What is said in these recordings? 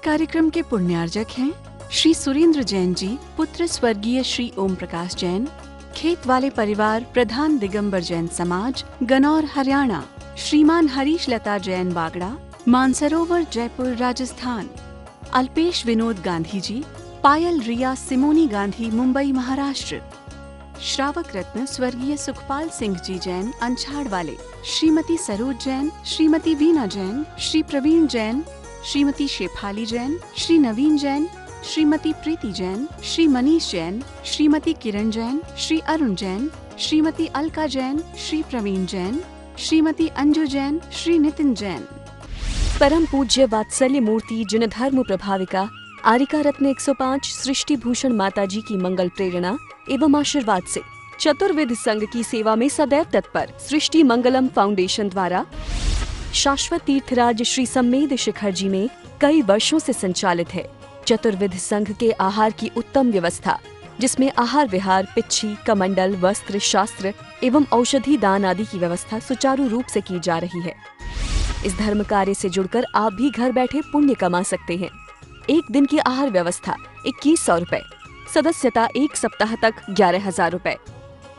कार्यक्रम के पुण्यार्जक हैं श्री सुरेंद्र जैन जी, पुत्र स्वर्गीय श्री ओम प्रकाश जैन, खेत वाले परिवार, प्रधान दिगंबर जैन समाज, गनौर हरियाणा। श्रीमान हरीश लता जैन बागड़ा, मानसरोवर जयपुर राजस्थान। अल्पेश विनोद गांधी जी, पायल रिया सिमोनी गांधी मुंबई महाराष्ट्र। श्रावक रत्न स्वर्गीय सुखपाल सिंह जी जैन अंछाड़ वाले। श्रीमती सरोज जैन, श्रीमती वीना जैन, श्री प्रवीण जैन, श्रीमती शेफाली जैन, श्री नवीन जैन, श्रीमती प्रीति जैन, श्री मनीष जैन, श्रीमती किरण जैन, श्री अरुण जैन, श्रीमती अलका जैन, श्री प्रवीण जैन, श्रीमती अंजू जैन, श्री नितिन जैन। परम पूज्य वात्सल्य मूर्ति जिन धर्म प्रभाविका आरिका रत्न 105 सृष्टि भूषण माता जी की मंगल प्रेरणा एवं आशीर्वाद से चतुर्विध संघ की सेवा में सदैव तत्पर सृष्टि मंगलम फाउंडेशन द्वारा शाश्वत तीर्थराज श्री सम्मेद शिखर जी में कई वर्षों से संचालित है चतुर्विध संघ के आहार की उत्तम व्यवस्था, जिसमें आहार विहार, पिच्छी, कमंडल, वस्त्र, शास्त्र एवं औषधि दान आदि की व्यवस्था सुचारू रूप से की जा रही है। इस धर्म कार्य से जुड़कर आप भी घर बैठे पुण्य कमा सकते हैं। एक दिन की आहार व्यवस्था 2100 रुपए, सदस्यता 1 सप्ताह तक 11,000 रुपए,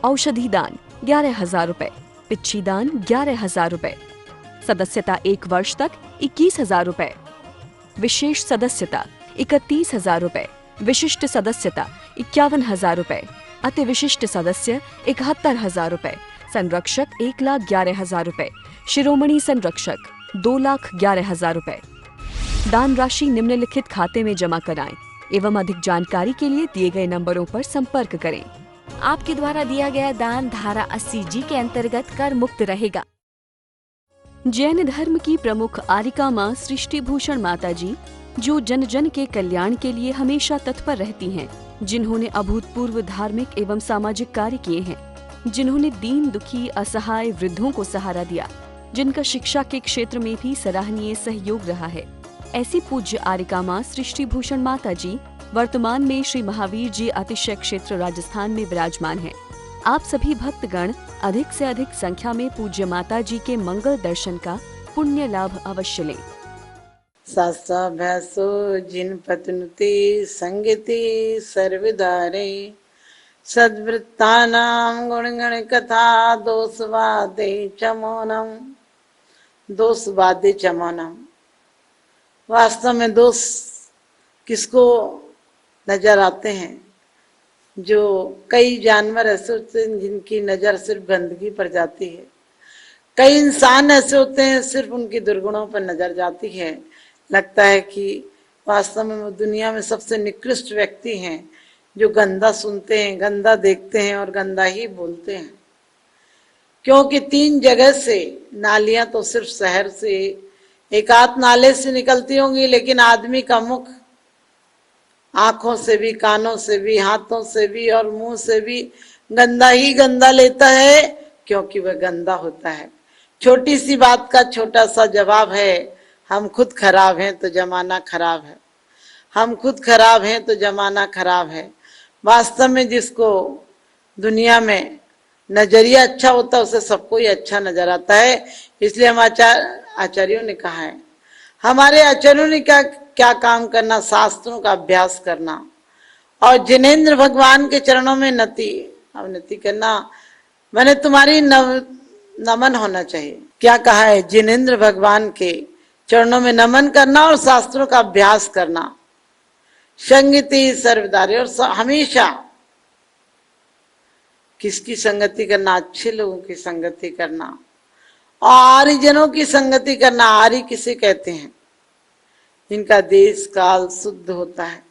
औषधि दान 11,000 रुपए, पिच्छी दान 11,000 रुपए, सदस्यता 1 वर्ष तक 21,000 रुपए, विशेष सदस्यता 31,000 रुपए, विशिष्ट सदस्यता 51,000 रुपए, अति विशिष्ट सदस्य 71,000 रुपए, संरक्षक 1,11,000 रुपए, शिरोमणि संरक्षक 2,11,000 रुपए। दान राशि निम्नलिखित खाते में जमा कराएं एवं अधिक जानकारी के लिए दिए गए नंबरों पर संपर्क करें। आपके द्वारा दिया गया दान धारा 80G के अंतर्गत कर मुक्त रहेगा। जैन धर्म की प्रमुख आरिका माँ सृष्टि भूषण माता जी, जो जन जन के कल्याण के लिए हमेशा तत्पर रहती हैं, जिन्होंने अभूतपूर्व धार्मिक एवं सामाजिक कार्य किए हैं, जिन्होंने दीन दुखी असहाय वृद्धों को सहारा दिया, जिनका शिक्षा के क्षेत्र में भी सराहनीय सहयोग रहा है, ऐसी पूज्य आरिका माँ सृष्टि भूषण माता जी वर्तमान में श्री महावीर जी अतिशय क्षेत्र राजस्थान में विराजमान हैं। आप सभी भक्तगण अधिक से अधिक संख्या में पूज्य माता जी के मंगल दर्शन का पुण्य लाभ अवश्य लें। सासाभ्यासो जिन पतनुते संगति सर्वदारे सद्वृत्तानां गुणगण कथा दोषवादे चमोनम। वास्तव में दोष किसको नजर आते हैं? जो कई जानवर ऐसे होते हैं जिनकी नजर सिर्फ गंदगी पर जाती है, कई इंसान ऐसे होते हैं सिर्फ उनकी दुर्गुणों पर नजर जाती है। लगता है कि वास्तव में वो दुनिया में सबसे निकृष्ट व्यक्ति हैं जो गंदा सुनते हैं, गंदा देखते हैं और गंदा ही बोलते हैं। क्योंकि 3 जगह से नालियां तो सिर्फ शहर से एक आध नाले से निकलती होंगी, लेकिन आदमी का मुख आंखों से भी, कानों से भी, हाथों से भी और मुंह से भी गंदा ही गंदा लेता है, क्योंकि वह गंदा होता है। छोटी सी बात का छोटा सा जवाब है, हम खुद खराब हैं तो जमाना खराब है, हम खुद खराब हैं तो जमाना खराब है। वास्तव में जिसको दुनिया में नजरिया अच्छा होता है उसे सबको ही अच्छा नजर आता है। इसलिए हम आचार्यों ने कहा है, हमारे आचार्यों ने क्या काम करना? शास्त्रों का अभ्यास करना और जिनेंद्र भगवान के चरणों में नति करना। मैंने तुम्हारी नमन होना चाहिए। क्या कहा है? जिनेंद्र भगवान के चरणों में नमन करना और शास्त्रों का अभ्यास करना। संगति सर्वदारी, और हमेशा किसकी संगति करना? अच्छे लोगों की संगति करना और आर्यजनों की संगति करना। आर्य किसे कहते हैं? जिनका देश काल शुद्ध होता है,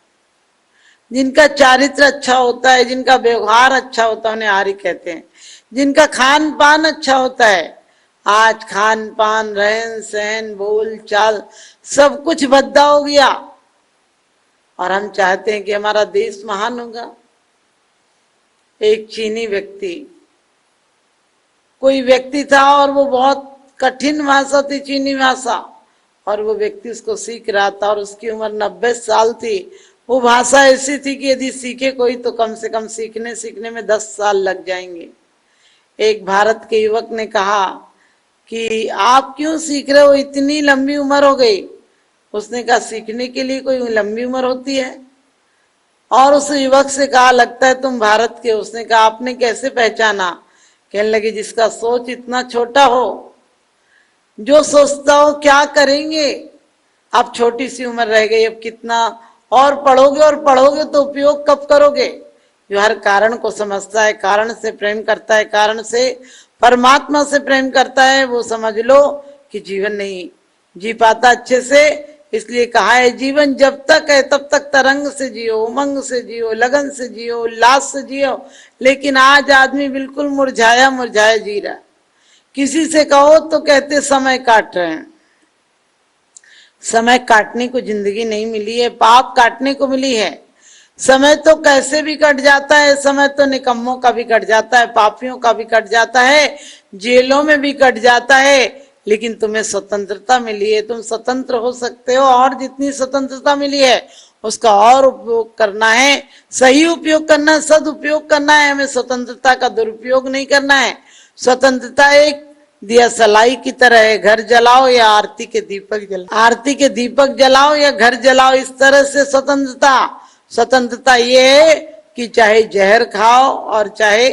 जिनका चारित्र अच्छा होता है, जिनका व्यवहार अच्छा होता है, उन्हें आर्य कहते हैं। जिनका खान पान अच्छा होता है, आज खान पान, रहन सहन, बोल चाल सब कुछ भद्दा हो गया और हम चाहते हैं कि हमारा देश महान होगा। एक चीनी व्यक्ति, कोई व्यक्ति था और वो बहुत कठिन भाषा थी, चीनी भाषा, और वो व्यक्ति उसको सीख रहा था और उसकी उम्र 90 साल थी। वो भाषा ऐसी थी कि यदि सीखे कोई तो कम से कम सीखने में 10 साल लग जाएंगे। एक भारत के युवक ने कहा कि आप क्यों सीख रहे हो, इतनी लंबी उम्र हो गई। उसने कहा सीखने के लिए कोई लंबी उम्र होती है? और उस युवक से कहा लगता है तुम भारत के। उसने कहा आपने कैसे पहचाना? कहने लगे जिसका सोच इतना छोटा हो, जो सोचता हो क्या करेंगे, अब छोटी सी उम्र रह गई, अब कितना और पढ़ोगे तो उपयोग कब करोगे? जो हर कारण को समझता है, कारण से प्रेम करता है, कारण से परमात्मा से प्रेम करता है, वो समझ लो कि जीवन नहीं जी पाता अच्छे से। इसलिए कहा है जीवन जब तक है तब तक तरंग से जियो, उमंग से जियो, लगन से जियो, उल्लास से जियो। लेकिन आज आदमी बिल्कुल मुरझाया मुरझाया जी रहा। किसी से कहो तो कहते समय काट रहे हैं। समय काटने को जिंदगी नहीं मिली है, पाप काटने को मिली है। समय तो कैसे भी कट जाता है, समय तो निकम्मों का भी कट जाता है, पापियों का भी कट जाता है, जेलों में भी कट जाता है। लेकिन तुम्हें स्वतंत्रता मिली है, तुम स्वतंत्र हो सकते हो, और जितनी स्वतंत्रता मिली है उसका और उपयोग करना है, सही उपयोग करना है, सदुपयोग करना है। हमें स्वतंत्रता का दुरुपयोग नहीं करना है। स्वतंत्रता एक दिया सलाई की तरह है, घर जलाओ या आरती के दीपक जलाओ, आरती के दीपक जलाओ या घर जलाओ, इस तरह से स्वतंत्रता ये है कि चाहे जहर खाओ और चाहे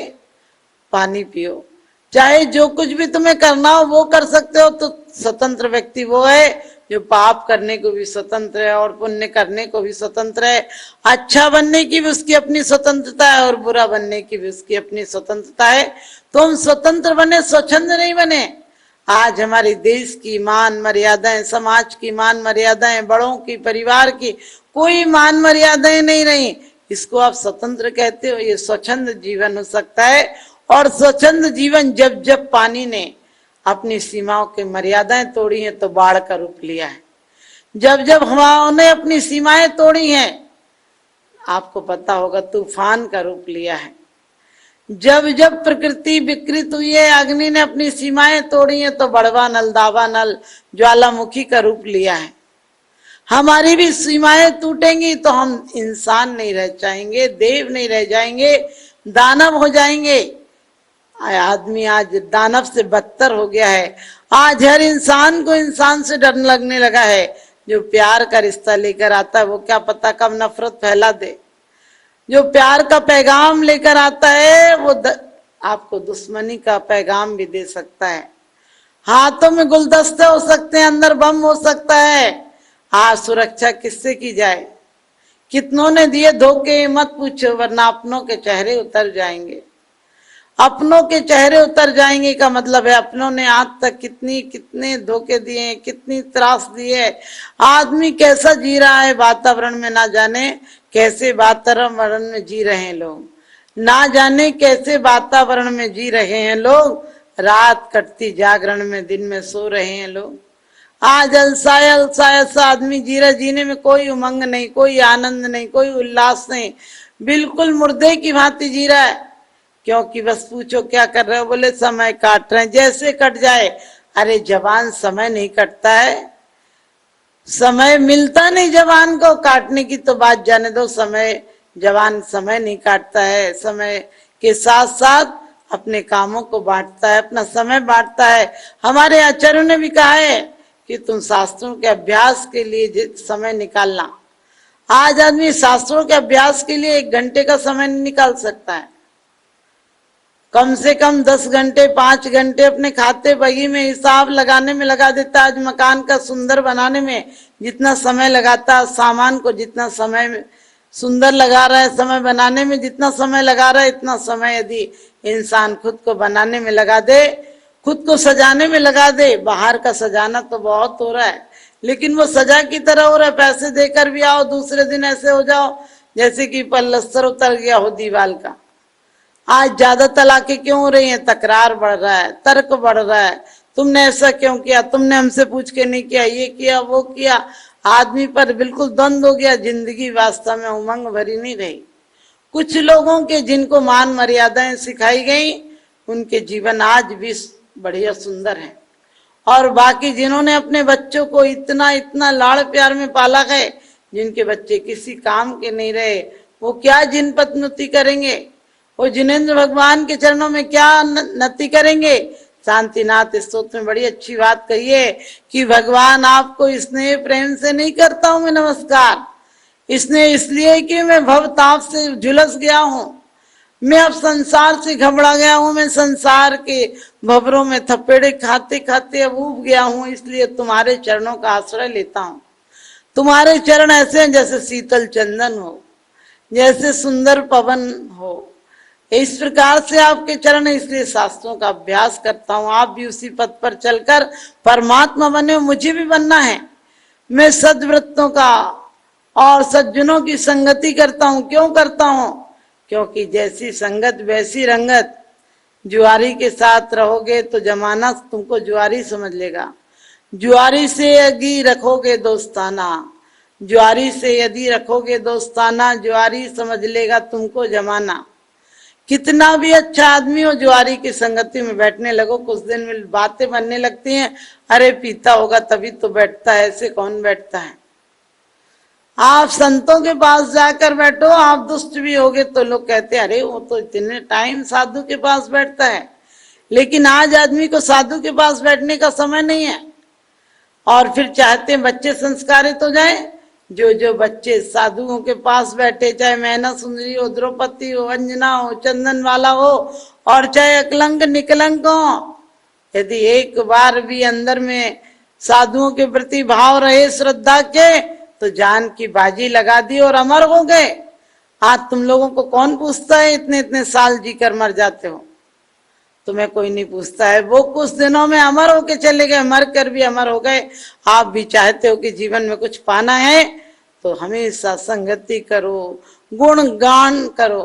पानी पियो, चाहे जो कुछ भी तुम्हें करना हो वो कर सकते हो। तो स्वतंत्र व्यक्ति वो है जो पाप करने को भी स्वतंत्र है और पुण्य करने को भी स्वतंत्र है। अच्छा बनने की भी उसकी अपनी स्वतंत्रता है और बुरा बनने की भी उसकी अपनी स्वतंत्रता है। तो हम स्वतंत्र बने, स्वच्छंद नहीं बने। आज हमारे देश की मान मर्यादाएं, समाज की मान मर्यादाएं, बड़ों की, परिवार की कोई मान मर्यादाएं नहीं रही। इसको आप स्वतंत्र कहते हो? ये स्वच्छंद जीवन हो सकता है। और स्वच्छंद जीवन जब जब पानी ने अपनी सीमाओं की मर्यादाएं तोड़ी हैं तो बाढ़ का रूप लिया है। जब जब हवाओं ने अपनी सीमाएं तोड़ी हैं, आपको पता होगा, तूफान का रूप लिया है। जब जब प्रकृति विकृत हुई है, अग्नि ने अपनी सीमाएं तोड़ी हैं तो बड़वा नल, दावा नल, ज्वालामुखी का रूप लिया है। हमारी भी सीमाएं टूटेंगी तो हम इंसान नहीं रह जाएंगे, देव नहीं रह जाएंगे, दानव हो जाएंगे। आदमी आज दानव से बदतर हो गया है। आज हर इंसान को इंसान से डर लगने लगा है। जो प्यार का रिश्ता लेकर आता है वो क्या पता कब नफरत फैला दे। जो प्यार का पैगाम लेकर आता है वो आपको दुश्मनी का पैगाम भी दे सकता है। हाथों में गुलदस्ते हो सकते हैं, अंदर बम हो सकता है। आज सुरक्षा किससे की जाए? कितनों ने दिए धोखे, मत पूछो, वरना अपनों के चेहरे उतर जाएंगे। अपनों के चेहरे उतर जाएंगे का मतलब है अपनों ने आज तक कितने धोखे दिए, कितनी त्रास दी है। आदमी कैसा जी रहा है वातावरण में, ना जाने कैसे वातावरण में जी रहे हैं लोग, ना जाने कैसे वातावरण में जी रहे हैं लोग। रात कटती जागरण में, दिन में सो रहे हैं लोग। आज अलसाया अलसाया सा आदमी जी रहा, जीने में कोई उमंग नहीं, कोई आनंद नहीं, कोई उल्लास नहीं, बिल्कुल मुर्दे की भांति जी रहा है। क्योंकि बस पूछो क्या कर रहे हो? बोले समय काट रहे हैं। जैसे कट जाए। अरे जवान समय नहीं कटता है, समय मिलता नहीं जवान को, काटने की तो बात जाने दो। जवान समय नहीं काटता है, समय के साथ साथ अपने कामों को बांटता है, अपना समय बांटता है। हमारे आचार्यों ने भी कहा है कि तुम शास्त्रों के अभ्यास के लिए समय निकालना। आज आदमी शास्त्रों के अभ्यास के लिए 1 घंटे का समय नहीं निकाल सकता है। कम से कम 10 घंटे 5 घंटे अपने खाते बही में हिसाब लगाने में लगा देता। आज मकान का सुंदर बनाने में जितना समय लगाता, सामान को जितना समय सुंदर लगा रहा है, समय बनाने में जितना समय लगा रहा है, इतना समय यदि इंसान खुद को बनाने में लगा दे, खुद को सजाने में लगा दे। बाहर का सजाना तो बहुत हो रहा है, लेकिन वो सजा की तरह हो रहा है। पैसे देकर भी आओ, दूसरे दिन ऐसे हो जाओ जैसे कि पलस्तर उतर गया हो दीवार का। आज ज्यादा तलाकें क्यों हो रही हैं? तकरार बढ़ रहा है, तर्क बढ़ रहा है। तुमने ऐसा क्यों किया, तुमने हमसे पूछ के नहीं किया, ये किया वो किया। आदमी पर बिल्कुल द्वंद हो गया। जिंदगी वास्तव में उमंग भरी नहीं रही। कुछ लोगों के जिनको मान मर्यादाएं सिखाई गई, उनके जीवन आज भी बढ़िया सुंदर है। और बाकी जिन्होंने अपने बच्चों को इतना इतना लाड़ प्यार में पाला है, जिनके बच्चे किसी काम के नहीं रहे, वो क्या जिन पत्नुति करेंगे? वो जिनेंद्र भगवान के चरणों में क्या नति करेंगे? शांतिनाथ स्तोत्र में बड़ी अच्छी बात कही है कि भगवान आपको स्नेह प्रेम से नहीं करता हूं मैं नमस्कार, स्नेह इसलिए कि मैं भव ताप से झुलस गया हूं, मैं अब संसार से घबरा गया हूं, मैं संसार के भंवरों में थपेड़े खाते खाते अब ऊब गया हूं, इसलिए तुम्हारे चरणों का आश्रय लेता हूं। तुम्हारे चरण ऐसे हैं जैसे शीतल चंदन हो, जैसे सुंदर पवन हो, इस प्रकार से आपके चरण है, इसलिए शास्त्रों का अभ्यास करता हूं। आप भी उसी पथ पर चलकर परमात्मा बने, मुझे भी बनना है। मैं सद्वृत्तों का और सज्जनों की संगति करता हूं। क्यों करता हूं? क्योंकि जैसी संगत वैसी रंगत। जुआरी के साथ रहोगे तो जमाना तुमको जुआरी समझ लेगा, जुआरी से यदि रखोगे दोस्ताना, जुआरी से यदि रखोगे दोस्ताना, जुआरी समझ लेगा तुमको जमाना। कितना भी अच्छा आदमी हो, जुआरी की संगति में बैठने लगो, कुछ दिन में बातें बनने लगती हैं, अरे पीता होगा तभी तो बैठता है, ऐसे कौन बैठता है। आप संतों के पास जाकर बैठो, आप दुष्ट भी होगे तो लोग कहते हैं अरे वो तो इतने टाइम साधु के पास बैठता है। लेकिन आज आदमी को साधु के पास बैठने का समय नहीं है, और फिर चाहते हैं बच्चे संस्कारित हो जाए। जो बच्चे साधुओं के पास बैठे, चाहे मैना सुंदरी हो, द्रौपदी हो, अंजना हो, चंदन वाला हो, और चाहे अकलंक निकलंक हो, यदि एक बार भी अंदर में साधुओं के प्रति भाव रहे श्रद्धा के, तो जान की बाजी लगा दी और अमर हो गए। आज तुम लोगों को कौन पूछता है इतने इतने साल जी कर मर जाते हो, तुम्हें कोई नहीं पूछता है। वो कुछ दिनों में अमर होके चले गए, मर कर भी अमर हो गए। आप भी चाहते हो कि जीवन में कुछ पाना है तो हमेशा संगति करो, गुणगान करो।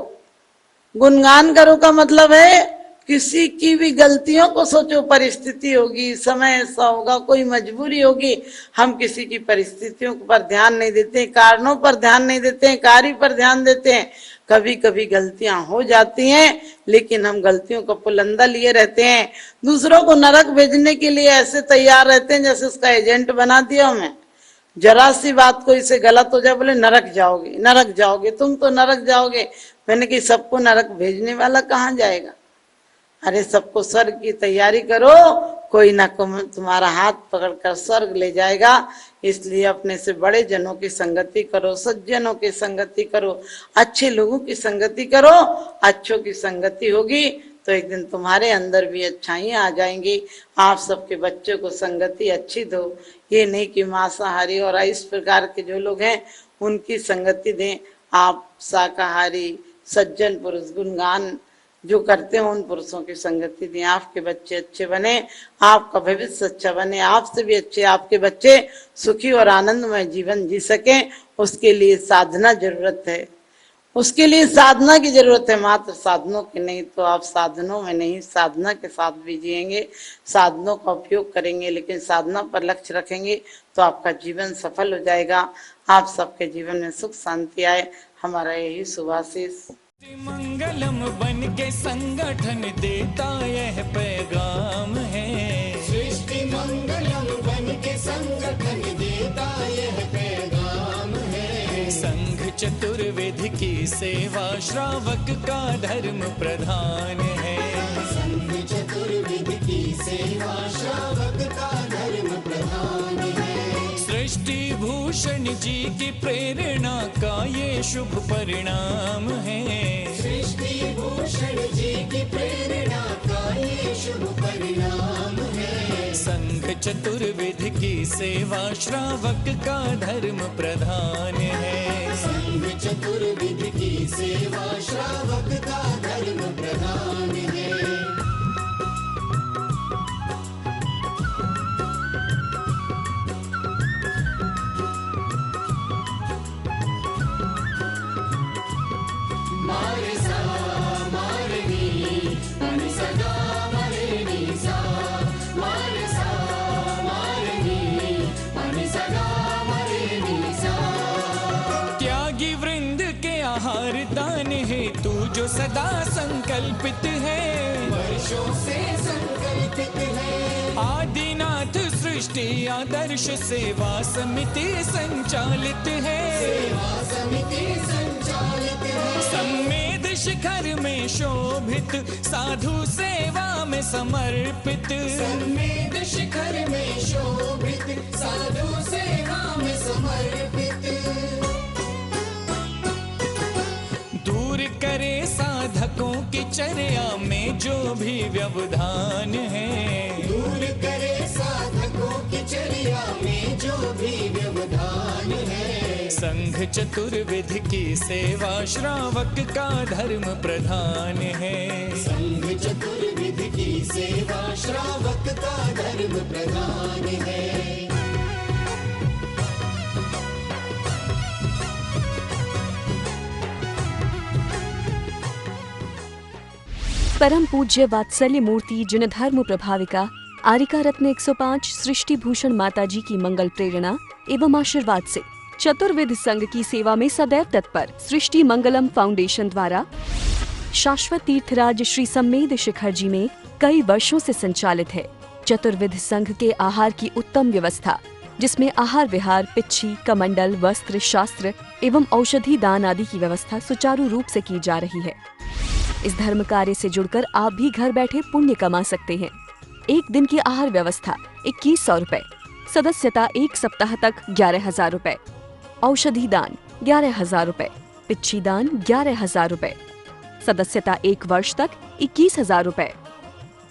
गुणगान करो का मतलब है किसी की भी गलतियों को सोचो, परिस्थिति होगी, समय ऐसा होगा, कोई मजबूरी होगी, हम किसी की परिस्थितियों पर ध्यान नहीं देते, कारणों पर ध्यान नहीं देते, कार्य पर ध्यान देते हैं। कभी कभी गलतियां हो जाती हैं, लेकिन हम गलतियों का पुलंदा लिए रहते हैं, दूसरों को नरक भेजने के लिए ऐसे तैयार रहते हैं जैसे उसका एजेंट बना दिया हमें। जरा सी बात कोई से गलत हो जाए, बोले नरक जाओगे, नरक जाओगे, तुम तो नरक जाओगे। मैंने कि सबको नरक भेजने वाला कहाँ जाएगा? अरे सबको स्वर्ग की तैयारी करो, कोई ना तुम्हारा हाथ पकड़कर स्वर्ग ले जाएगा। इसलिए अपने से बड़े जनों की संगति करो, सज्जनों की संगति करो, अच्छे लोगों की संगति करो। अच्छों की संगति होगी तो एक दिन तुम्हारे अंदर भी अच्छाइयां आ जाएंगी। आप सबके बच्चों को संगति अच्छी दो, ये नहीं कि मांसाहारी और इस प्रकार के जो लोग हैं उनकी संगति दें। आप शाकाहारी सज्जन पुरुष गुणगान जो करते हैं उन पुरुषों की संगति दें। आपके बच्चे अच्छे बने, आपका भविष्य अच्छा बने, आपसे भी अच्छे आपके बच्चे सुखी और आनंदमय जीवन जी सकें। उसके लिए साधना जरूरत है, उसके लिए साधना की जरूरत है, मात्र साधनों की नहीं। तो आप साधनों में नहीं, साधना के साथ भी जिएंगे, साधनों का उपयोग करेंगे, लेकिन साधना पर लक्ष्य रखेंगे तो आपका जीवन सफल हो जाएगा। आप सबके जीवन में सुख शांति आए, हमारा यही शुभाशीष। मंगलम बन के संगठन देता यह पैगाम है, सृष्टि मंगलम बन के संगठन देता यह पैगाम है। संघ चतुर्वेद की सेवा श्रावक का धर्म प्रधान है, संघ चतुर्वेद की सेवा श्रावक का धर्म प्रधान है। सृष्टि भूषण जी की प्रेरणा का ये शुभ परिणाम है, सृष्टि भूषण जी की प्रेरणा का ये शुभ परिणाम है। संघ चतुर्वेद की सेवा श्रावक का धर्म प्रधान है, संघ चतुर्वेद की सेवा श्रावक का धर्म प्रधान है। तू जो सदा संकल्पित है, वर्षों से संकल्पित है। आदिनाथ सृष्टि आदर्श सेवा समिति संचालित है, सेवा समिति संचालित है। संवेद शिखर में में शोभित, साधु सेवा में समर्पित। सन्मेध शिखर में शोभित, साधु सेवा में समर्पित। दूर करे साधकों की चर्या में जो भी व्यवधान है। दूर करे साधकों की चर्या में जो भी व्यवधान है। संघ चतुर्विध की सेवा श्रावक का धर्म प्रधान है। संघ चतुर्विध की सेवा श्रावक का धर्म प्रधान है। परम पूज्य वात्सल्य मूर्ति जिन धर्म प्रभाविका आरिका रत्न 105 सृष्टि भूषण माताजी की मंगल प्रेरणा एवं आशीर्वाद से चतुर्विध संघ की सेवा में सदैव तत्पर सृष्टि मंगलम फाउंडेशन द्वारा शाश्वत तीर्थराज श्री सम्मेद शिखर जी में कई वर्षों से संचालित है चतुर्विध संघ के आहार की उत्तम व्यवस्था, जिसमें आहार विहार, पिच्छी, कमंडल, वस्त्र, शास्त्र एवं औषधि दान आदि की व्यवस्था सुचारू रूप से की जा रही है। इस धर्म कार्य से जुड़कर आप भी घर बैठे पुण्य कमा सकते हैं। एक दिन की आहार व्यवस्था 2100 रुपए, सदस्यता 1 सप्ताह तक 11,000 रुपए, औषधि दान 11,000 रुपए, पिच्छी दान 11,000 रुपए, सदस्यता 1 वर्ष तक 21,000 रुपए,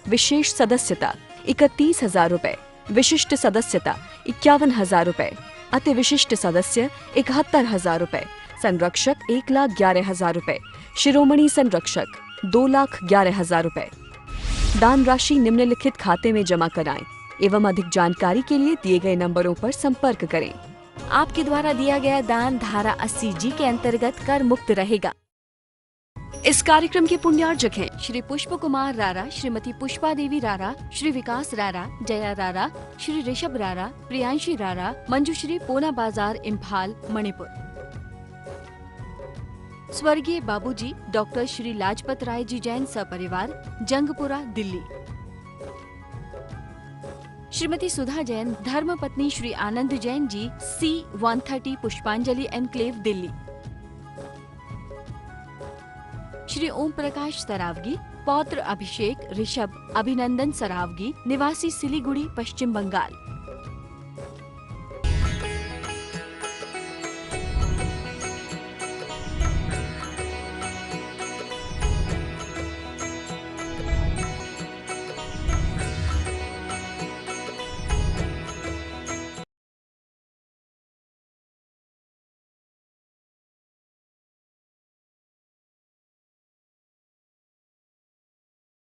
विशेष सदस्यता 31,000 रुपए, विशिष्ट सदस्यता 51,000 रुपए, अति विशिष्ट सदस्य 71,000 रुपए, संरक्षक 1,11,000 रुपए, शिरोमणि संरक्षक 2,11,000 रुपए। दान राशि निम्नलिखित खाते में जमा कराएं एवं अधिक जानकारी के लिए दिए गए नंबरों पर संपर्क करें। आपके द्वारा दिया गया दान धारा 80G के अंतर्गत कर मुक्त रहेगा। इस कार्यक्रम के पुण्यार्जक हैं श्री पुष्प कुमार रारा, श्रीमती पुष्पा देवी रारा, श्री विकास रारा, जया रारा, श्री ऋषभ रारा, प्रियांशी रारा, मंजुश्री, पूना बाजार, इम्फाल, मणिपुर। स्वर्गीय बाबूजी डॉक्टर श्री लाजपत राय जी जैन सपरिवार, जंगपुरा, दिल्ली। श्रीमती सुधा जैन, धर्मपत्नी श्री आनंद जैन जी, C130 पुष्पांजलि एनक्लेव, दिल्ली। श्री ओम प्रकाश सरावगी, पौत्र अभिषेक ऋषभ अभिनंदन सरावगी, निवासी सिलीगुड़ी, पश्चिम बंगाल।